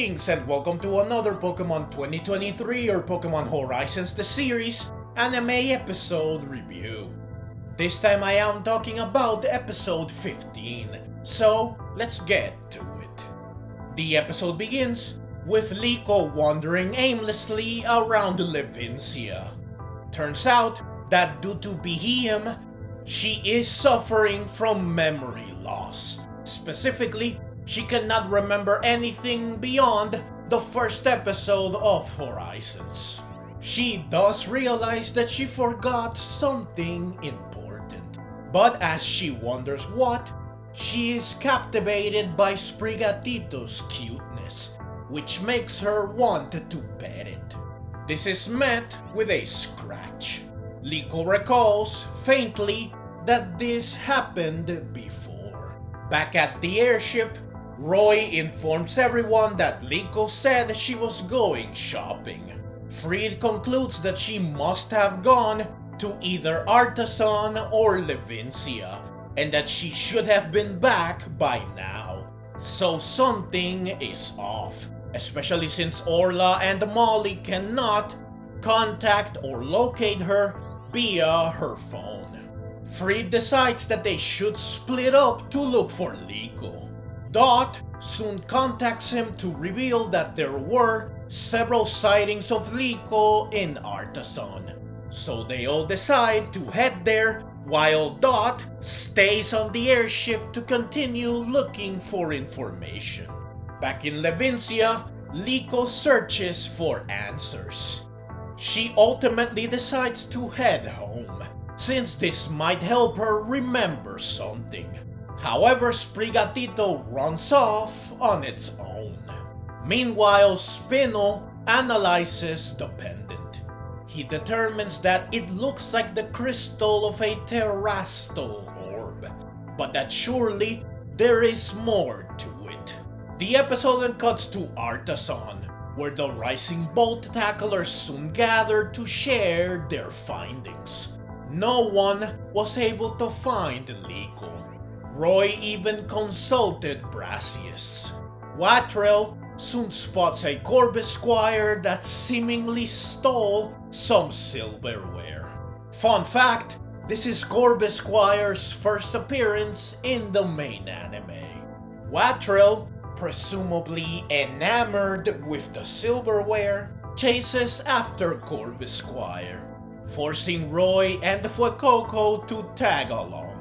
Greetings and welcome to another Pokemon 2023 or Pokemon Horizons the Series anime episode review. This time I am talking about episode 15, so let's get to it. The episode begins with Liko wandering aimlessly around Levincia. Turns out that due to Beheeyem, she is suffering from memory loss. Specifically, she cannot remember anything beyond the first episode of Horizons. She does realize that she forgot something important, but as she wonders what, she is captivated by Sprigatito's cuteness, which makes her want to pet it. This is met with a scratch. Liko recalls faintly that this happened before. Back at the airship, Roy informs everyone that Liko said she was going shopping. Fried concludes that she must have gone to either Artisan or Levincia, and that she should have been back by now. So something is off, especially since Orla and Molly cannot contact or locate her via her phone. Fried decides that they should split up to look for Liko. Dot soon contacts him to reveal that there were several sightings of Liko in Artisan, so they all decide to head there while Dot stays on the airship to continue looking for information. Back in Levincia, Liko searches for answers. She ultimately decides to head home, since this might help her remember something. However, Sprigatito runs off on its own. Meanwhile, Spinel analyzes the pendant. He determines that it looks like the crystal of a terrestrial orb, but that surely there is more to it. The episode then cuts to Artisan, where the Rising Bolt tacklers soon gather to share their findings. No one was able to find Liko. Roy even consulted Brassius. Watrel soon spots a Corvisquire that seemingly stole some silverware. Fun fact, this is Corvisquire's first appearance in the main anime. Watrel, presumably enamored with the silverware, chases after Corvisquire, forcing Roy and Fuecoco to tag along.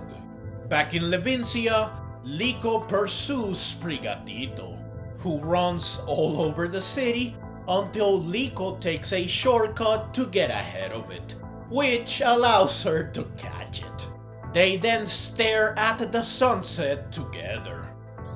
Back in Levincia, Liko pursues Sprigatito, who runs all over the city until Liko takes a shortcut to get ahead of it, which allows her to catch it. They then stare at the sunset together.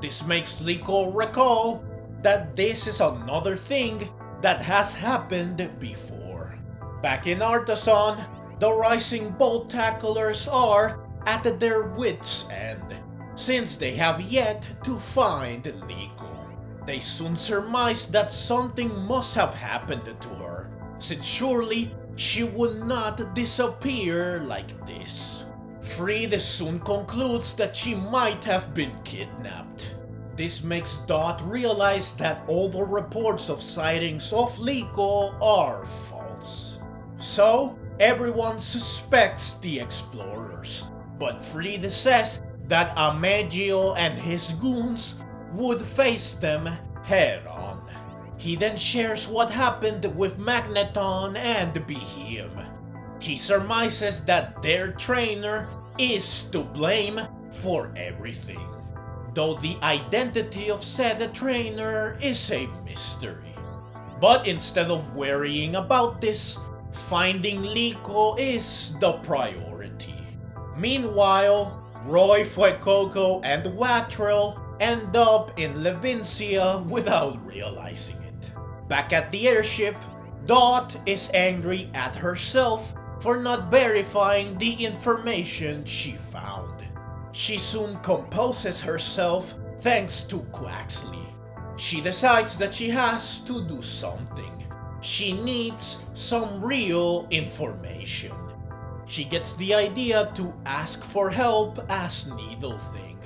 This makes Liko recall that this is another thing that has happened before. Back in Artisan, the Rising Bolt tacklers are at their wits' end, since they have yet to find Liko. They soon surmise that something must have happened to her, since surely she would not disappear like this. Fried soon concludes that she might have been kidnapped. This makes Dot realize that all the reports of sightings of Liko are false. So, everyone suspects the explorers, but Fried says that Amegio and his goons would face them head on. He then shares what happened with Magneton and Beheeyem. He surmises that their trainer is to blame for everything, though the identity of said trainer is a mystery. But instead of worrying about this, finding Liko is the priority. Meanwhile, Roy, Fuecoco, and Watrel end up in Levincia without realizing it. Back at the airship, Dot is angry at herself for not verifying the information she found. She soon composes herself thanks to Quaxley. She decides that she has to do something. She needs some real information. She gets the idea to ask for help as Needlething.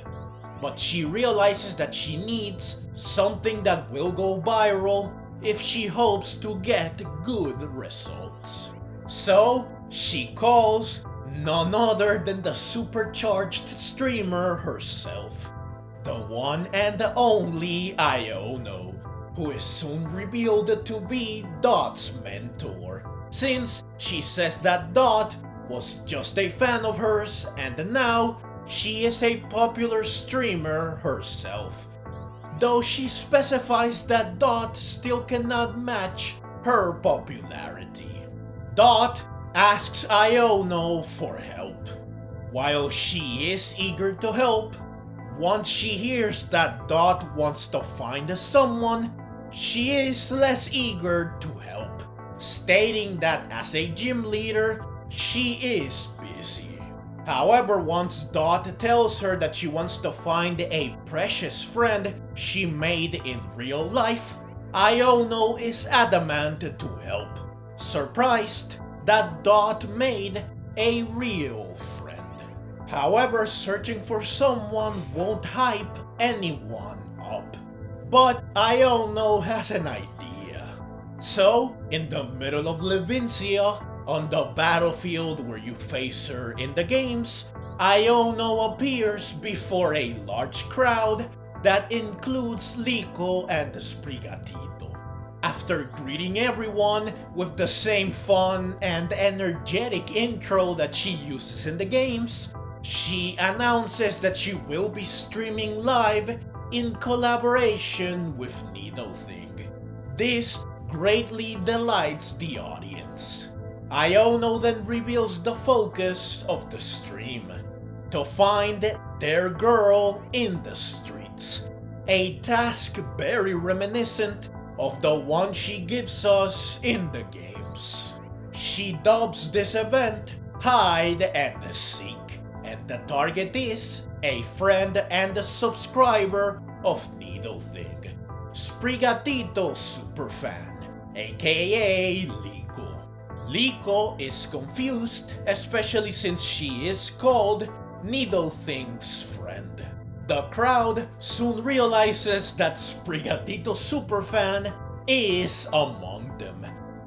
but she realizes that she needs something that will go viral if she hopes to get good results. So she calls none other than the supercharged streamer herself, the one and the only Iono, who is soon revealed to be Dot's mentor, since she says that Dot was just a fan of hers and now she is a popular streamer herself, though she specifies that Dot still cannot match her popularity. Dot asks Iono for help. While she is eager to help, once she hears that Dot wants to find someone, she is less eager to help, stating that as a gym leader, she is busy. However, once Dot tells her that she wants to find a precious friend she made in real life, Iono is adamant to help, surprised that Dot made a real friend. However, searching for someone won't hype anyone up. But Iono has an idea. So, in the middle of Levincia, on the battlefield where you face her in the games, Iono appears before a large crowd that includes Liko and Sprigatito. After greeting everyone with the same fun and energetic intro that she uses in the games, she announces that she will be streaming live in collaboration with Nidothing. This greatly delights the audience. Iono then reveals the focus of the stream: to find their girl in the streets, a task very reminiscent of the one she gives us in the games. She dubs this event Hide and Seek, and the target is a friend and a subscriber of Nidothing, Sprigatito Superfan, aka Liko. Liko is confused, especially since she is called Nidothing's friend. The crowd soon realizes that Sprigatito Superfan is among them,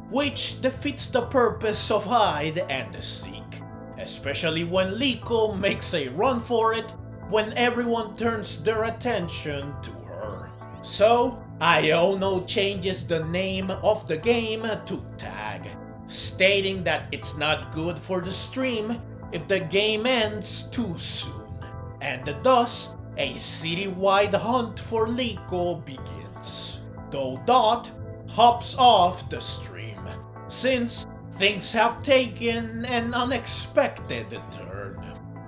which defeats the purpose of Hide and Seek, especially when Liko makes a run for it when everyone turns their attention to her. So, Iono changes the name of the game to Tag, stating that it's not good for the stream if the game ends too soon, and thus a city-wide hunt for Liko begins. Though Dot hops off the stream, since things have taken an unexpected turn.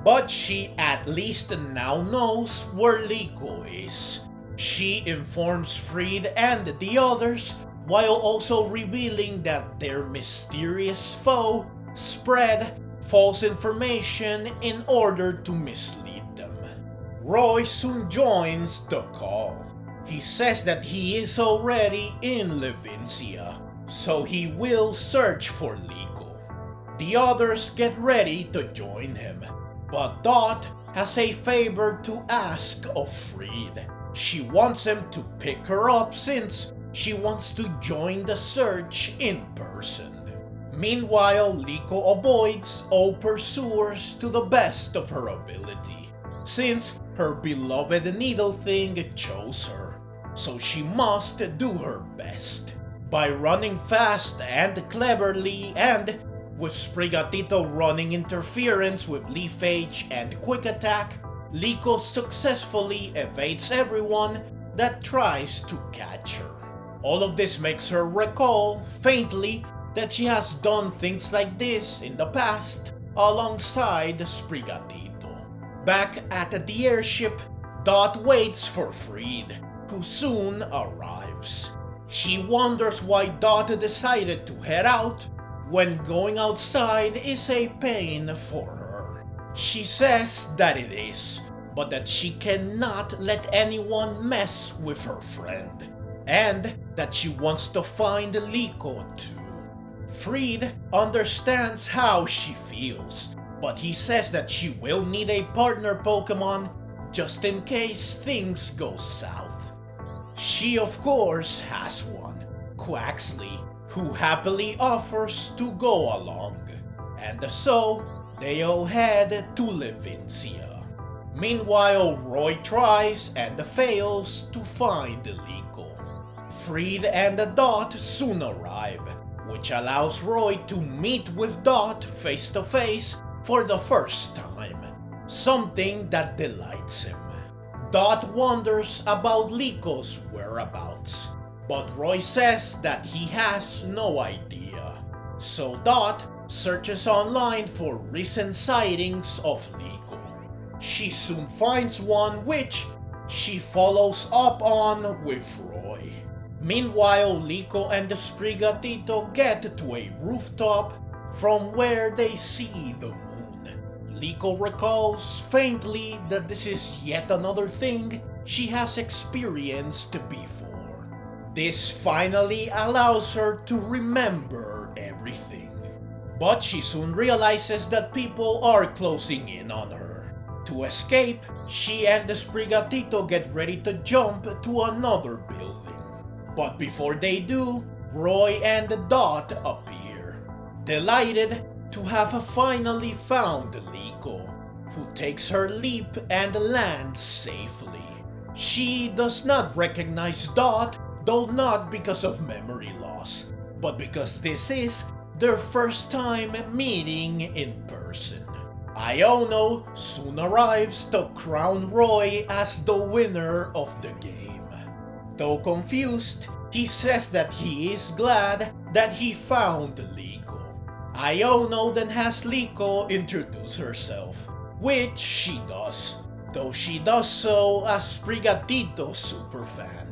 But she at least now knows where Liko is. She informs Fried and the others, while also revealing that their mysterious foe spread false information in order to mislead them. Roy soon joins the call. He says that he is already in Levincia, so he will search for Liko. The others get ready to join him, but Dot has a favor to ask of Fried. She wants him to pick her up since she wants to join the search in person. Meanwhile, Liko avoids all pursuers to the best of her ability, since her beloved Nidothing chose her, so she must do her best. By running fast and cleverly, and with Sprigatito running interference with Leaf Age and Quick Attack, Liko successfully evades everyone that tries to catch her. All of this makes her recall, faintly, that she has done things like this in the past alongside Sprigatito. Back at the airship, Dot waits for Fried, who soon arrives. He wonders why Dot decided to head out when going outside is a pain for her. She says that it is, but that she cannot let anyone mess with her friend, and that she wants to find Liko too. Fried understands how she feels, but he says that she will need a partner Pokémon just in case things go south. She of course has one, Quaxley, who happily offers to go along, and so they all head to Levincia. Meanwhile, Roy tries and fails to find Liko. Freed and Dot soon arrive, which allows Roy to meet with Dot face to face for the first time, something that delights him. Dot wonders about Liko's whereabouts, but Roy says that he has no idea. So Dot searches online for recent sightings of Liko. She soon finds one which she follows up on with Roy. Meanwhile, Liko and the Sprigatito get to a rooftop from where they see the moon. Liko recalls faintly that this is yet another thing she has experienced before. This finally allows her to remember everything. But she soon realizes that people are closing in on her. To escape, she and the Sprigatito get ready to jump to another building. But before they do, Roy and Dot appear, delighted to have finally found Liko, who takes her leap and lands safely. She does not recognize Dot, though not because of memory loss, but because this is their first time meeting in person. Iono soon arrives to crown Roy as the winner of the game. Though confused, he says that he is glad that he found Liko. Iono then has Liko introduce herself, which she does, though she does so as Sprigatito's superfan.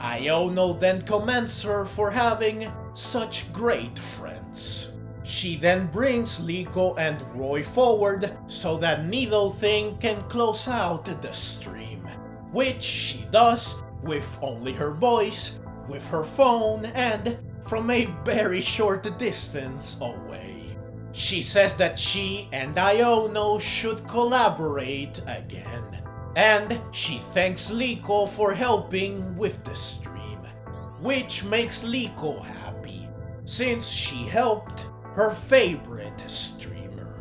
Iono then commends her for having such great friends. She then brings Liko and Roy forward so that Needlething can close out the stream, which she does with only her voice, with her phone, and from a very short distance away. She says that she and Iono should collaborate again, and she thanks Liko for helping with the stream, which makes Liko happy, since she helped her favorite streamer.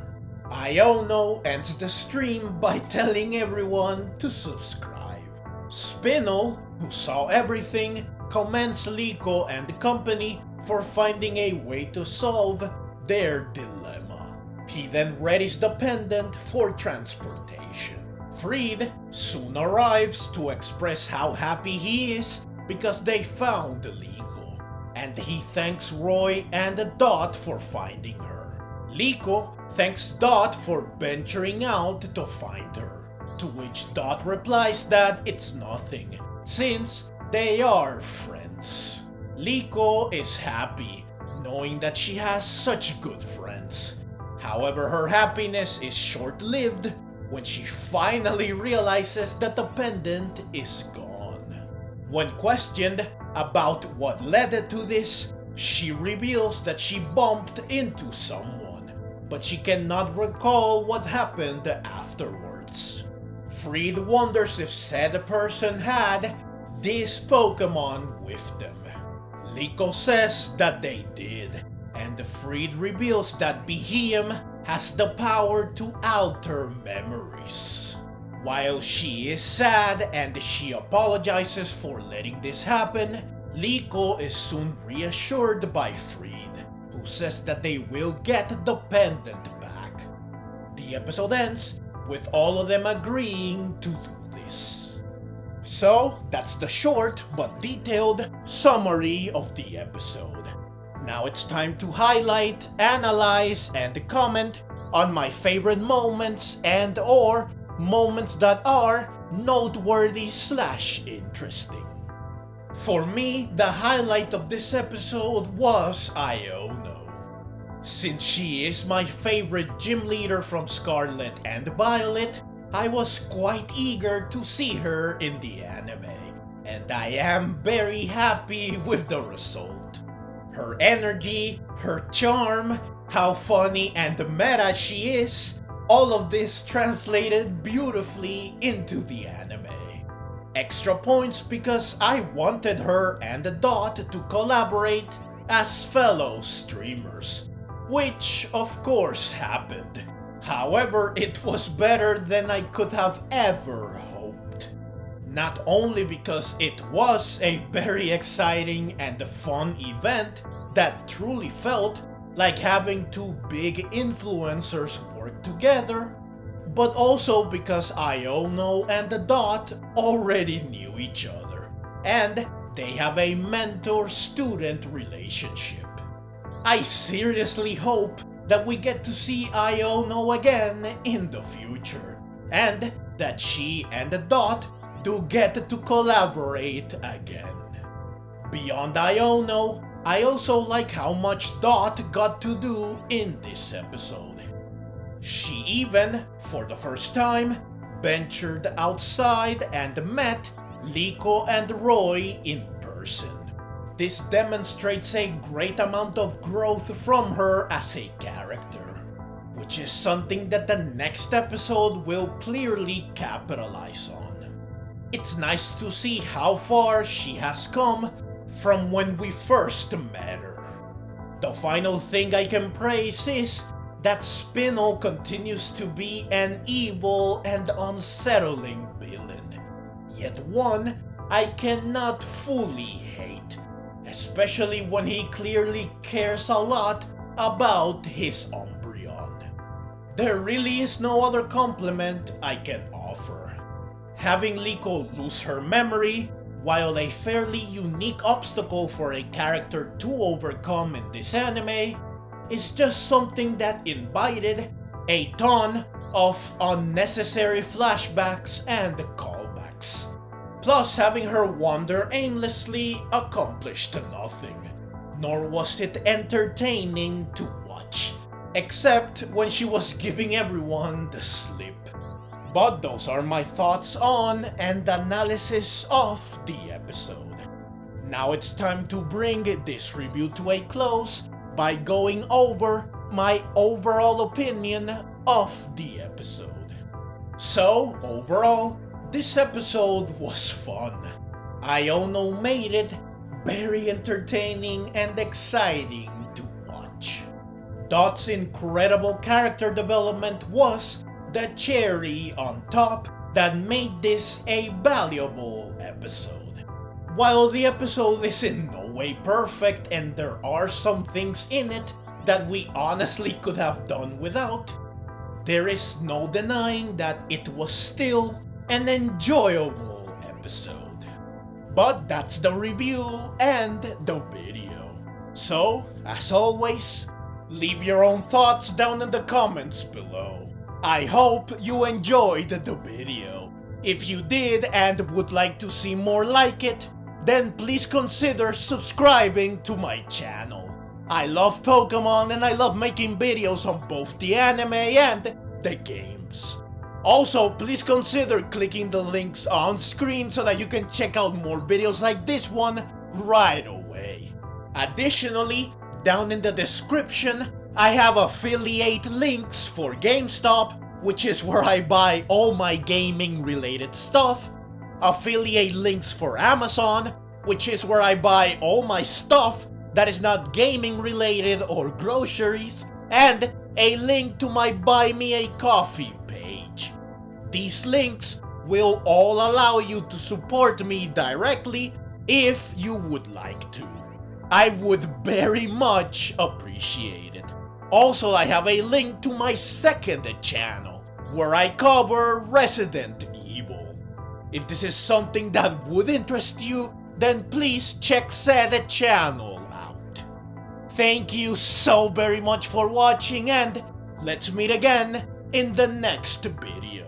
Iono ends the stream by telling everyone to subscribe. Spinel, who saw everything, commends Liko and the company for finding a way to solve their dilemma. He then readies the pendant for transportation. Freed soon arrives to express how happy he is because they found Liko, and he thanks Roy and Dot for finding her. Liko thanks Dot for venturing out to find her, to which Dot replies that it's nothing, since they are friends. Liko is happy, knowing that she has such good friends. However, her happiness is short-lived when she finally realizes that the pendant is gone. When questioned about what led to this, she reveals that she bumped into someone, but she cannot recall what happened afterwards. Freed wonders if said person had this Pokémon with them. Liko says that they did, and Freed reveals that Beheeyem has the power to alter memories. While she is sad and she apologizes for letting this happen, Liko is soon reassured by Freed, who says that they will get the pendant back. The episode ends with all of them agreeing to do this. So, that's the short but detailed summary of the episode. Now it's time to highlight, analyze, and comment on my favorite moments and or moments that are noteworthy/interesting. For me, the highlight of this episode was Iono. Since she is my favorite gym leader from Scarlet and Violet, I was quite eager to see her in the anime, and I am very happy with the result. Her energy, her charm, how funny and meta she is, All of this translated beautifully into the anime. Extra points because I wanted her and the Dot to collaborate as fellow streamers, which of course happened. However, it was better than I could have ever hoped. Not only because it was a very exciting and fun event that truly felt like having two big influencers work together, but also because Iono and the Dot already knew each other, and they have a mentor-student relationship. I seriously hope that we get to see Iono again in the future, and that she and the Dot do get to collaborate again. Beyond Iono, I also like how much Dot got to do in this episode. She even, for the first time, ventured outside and met Liko and Roy in person. This demonstrates a great amount of growth from her as a character, which is something that the next episode will clearly capitalize on. It's nice to see how far she has come from when we first met her. The final thing I can praise is that Spinel continues to be an evil and unsettling villain, yet one I cannot fully hate, especially when he clearly cares a lot about his Umbreon. There really is no other compliment I can offer. Having Liko lose her memory, while a fairly unique obstacle for a character to overcome in this anime, is just something that invited a ton of unnecessary flashbacks and callbacks. Plus, having her wander aimlessly accomplished nothing, nor was it entertaining to watch, except when she was giving everyone the slip. But those are my thoughts on and analysis of the episode. Now it's time to bring this review to a close by going over my overall opinion of the episode. So, overall, this episode was fun. Iono made it very entertaining and exciting to watch. Dot's incredible character development was the cherry on top that made this a valuable episode. While the episode is in no way perfect and there are some things in it that we honestly could have done without, there is no denying that it was still an enjoyable episode. But that's the review and the video. So, as always, leave your own thoughts down in the comments below. I hope you enjoyed the video. If you did and would like to see more like it, then please consider subscribing to my channel. I love Pokémon and I love making videos on both the anime and the games. Also, please consider clicking the links on screen so that you can check out more videos like this one right away. Additionally, down in the description, I have affiliate links for GameStop, which is where I buy all my gaming related stuff, affiliate links for Amazon, which is where I buy all my stuff that is not gaming related or groceries, and a link to my Buy Me a Coffee page. These links will all allow you to support me directly if you would like to. I would very much appreciate it. Also, I have a link to my second channel, where I cover Resident Evil. If this is something that would interest you, then please check said channel out. Thank you so very much for watching, and let's meet again in the next video.